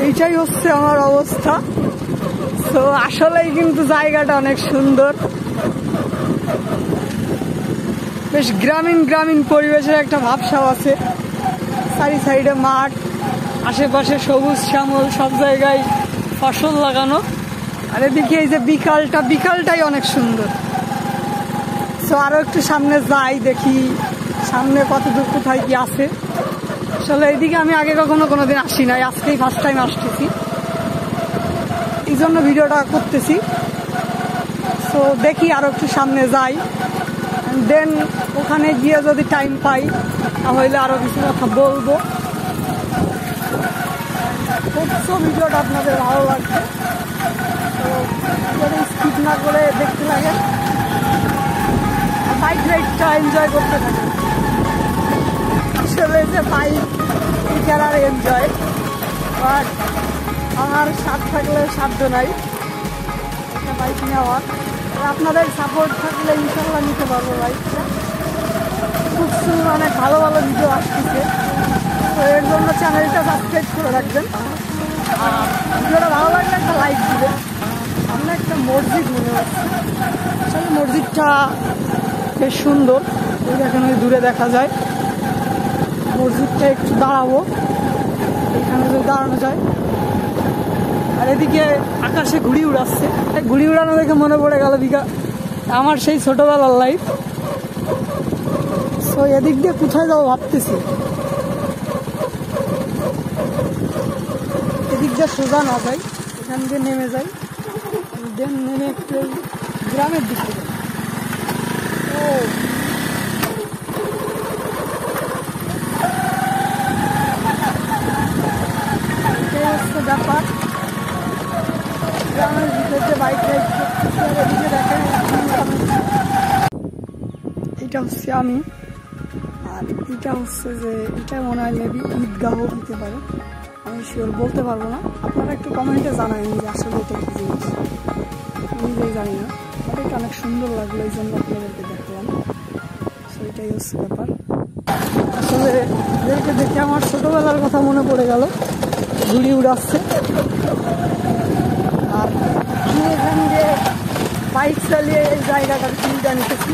এইটাই হচ্ছে আমার অবস্থা। তো আসলেই কিন্তু জায়গাটা অনেক সুন্দর, বেশ গ্রামীণ গ্রামীণ পরিবেশের একটা ভাবসাব আছে। চারি সাইডে মাঠ, আশেপাশে সবুজ শ্যামল, সব জায়গায় ফসল লাগানো। আর এদিকে এই যে বিকালটাই অনেক সুন্দর। তো আরো একটু সামনে যাই, দেখি সামনে কতদূর কোথায় কি আছে। আসলে এইদিকে আমি আগে কোনোদিন আসি নাই, আজকেই ফার্স্ট টাইম আসতেছি, এই জন্য ভিডিওটা করতেছি। তো দেখি আরো একটু সামনে যাই, দেন ওখানে গিয়ে যদি টাইম পাই তাহলে আরো কিছু কথা বলবো। ভিডিওটা আপনাদের ভালো লাগবে তো যদি স্কিপ না করে দেখতে লাগে, বাইক রাইডটা এনজয় করতে থাকে। আসলে যে বাইক খেলার এনজয়, বাট আমার সাথ থাকলে সাধ্য নাই একটা বাইক নেওয়ার। আপনাদের সাপোর্ট থাকলে ইনশাল্লাহ নিতে পারবো বাইকটা। খুব অনেক ভালো ভালো ভিডিও আসতেছে, তো এর জন্য চ্যানেলটা সাবস্ক্রাইব করে রাখবেন। আর ভিডিওটা ভালো লাগলে একটা লাইক দিবেন। সামনে একটা মসজিদ মনে হচ্ছে, আসলে মসজিদটা বেশ সুন্দর, ওই দেখেন ওই দূরে দেখা যায়। মসজিদটা একটু দাঁড়াবো, এখানে যদি দাঁড়ানো যায়। আর এদিকে আকাশে ঘুড়ি উড়াচ্ছে, ঘুড়ি উড়ানো দেখে মনে পড়ে গেল আমার সেই ছোটবেলার লাইফ। তো এদিক দিয়ে কোথায় যাবো ভাবতেছি, এদিক দিয়ে সোজা না যাই, এখান দিয়ে নেমে যাই, দেন নেমে একটু গ্রামের দিকে যাই। এটাই হচ্ছে ব্যাপার, গ্রামের ভিতরে বাইক রাইড করতেছে। এদিকে দেখেন এটা হচ্ছে আমি, আর এটা হচ্ছে যে এটা মনে হয় মেবি ঈদগাহ হতে পারে, আমি শিওর বলতে পারবো না। আপনারা একটু কমেন্টে জানাবেন যে আসলে এটা কি জিনিস, নিজেই জানি না। বাট এটা অনেক সুন্দর লাগলো, এই জন্য আপনাদেরকে দেখলাম। সেটাই হচ্ছে ব্যাপার। আসলে এদেরকে দেখে আমার ছোটবেলার কথা মনে পড়ে গেল, ঘুড়ি উড়াচ্ছে। আর আমি এখান দিয়ে বাইক চালিয়ে এই জায়গাটার ফিলটা নিতেছি।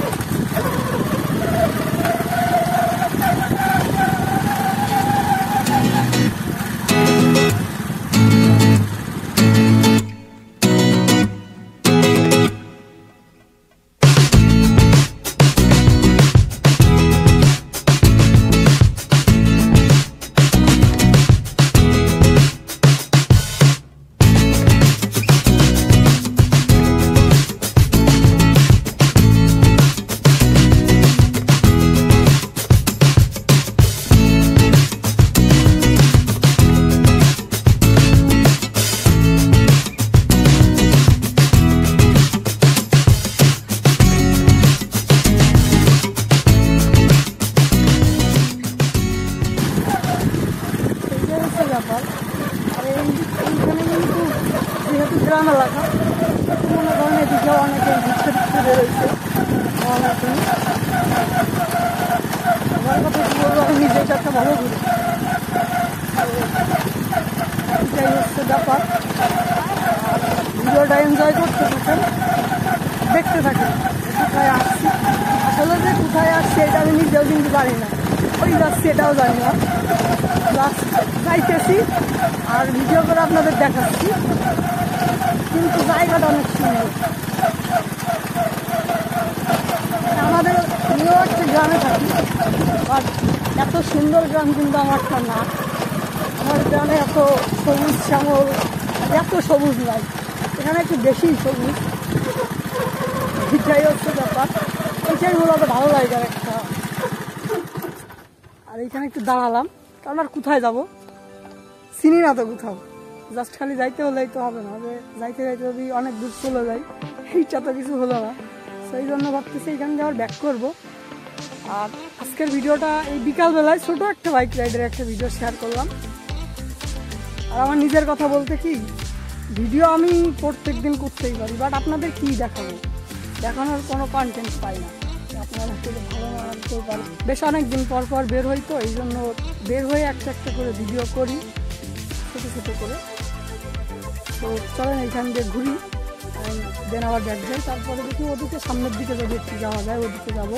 আর এইখানে কিন্তু যেহেতু গ্রাম এলাকা, মনে করেন এদিকেও অনেকে ঘুরতে ঘুরতে বেরোচ্ছে। আমার কথা কি বলবো, আমি নিজে একটা ভালো ঘুরি। এটাই হচ্ছে ব্যাপার। ভিডিওটা এনজয় করতে থাকেন, দেখতে থাকেন কোথায় আসছি। আসলে যে কোথায় আসছি এটা আমি নিজেও কিন্তু জানি না, ওই যাচ্ছি এটাও জানি না, যাইতেছি আর ভিডিও করে আপনাদের দেখাচ্ছি। কিন্তু জায়গাটা অনেক সুন্দর। আমাদের নিয়েও একটা গ্রামে থাকি, বাট এত সুন্দর গ্রাম কিন্তু আমারটা না। আমার গ্রামে এত সবুজ শ্যামল, এত সবুজ নাই, এখানে একটু বেশি সবুজ। এটাই হচ্ছে ব্যাপার, এটাই মূলত ভালো লাগে একটা। আর এইখানে একটু দাঁড়ালাম, কারণ আর কোথায় যাবো, চিনি না তো কোথাও। জাস্ট খালি যাইতে হলেই তো হবে না, যে যাইতে যাইতে যদি অনেক দূর চলে যাই, এইটা তো কিছু হলো না। সেই জন্য ভাবতেছি এখানে যাওয়ার ব্যাক করবো। আর আজকের ভিডিওটা এই বিকালবেলায় ছোটো একটা বাইক রাইডের একটা ভিডিও শেয়ার করলাম। আর আমার নিজের কথা বলতে কি, ভিডিও আমি প্রত্যেক দিন করতেই পারি, বাট আপনাদের কি দেখাবো, দেখানোর কোনো কন্টেন্ট পাই না। আপনারা ভালো মানতেও পারেন, বেশ অনেক দিন পর পর বের হই, তো এই জন্য বের হয়ে একটা একটা করে ভিডিও করি, ছোটো ছোটো করে। তো চলেন এইখান দিয়ে ঘুরি, দেন আবার ব্যাক যাই, তারপরে দেখি ওদিকে সামনের দিকে যদি একটু যাওয়া যায় ওদিকে যাবো।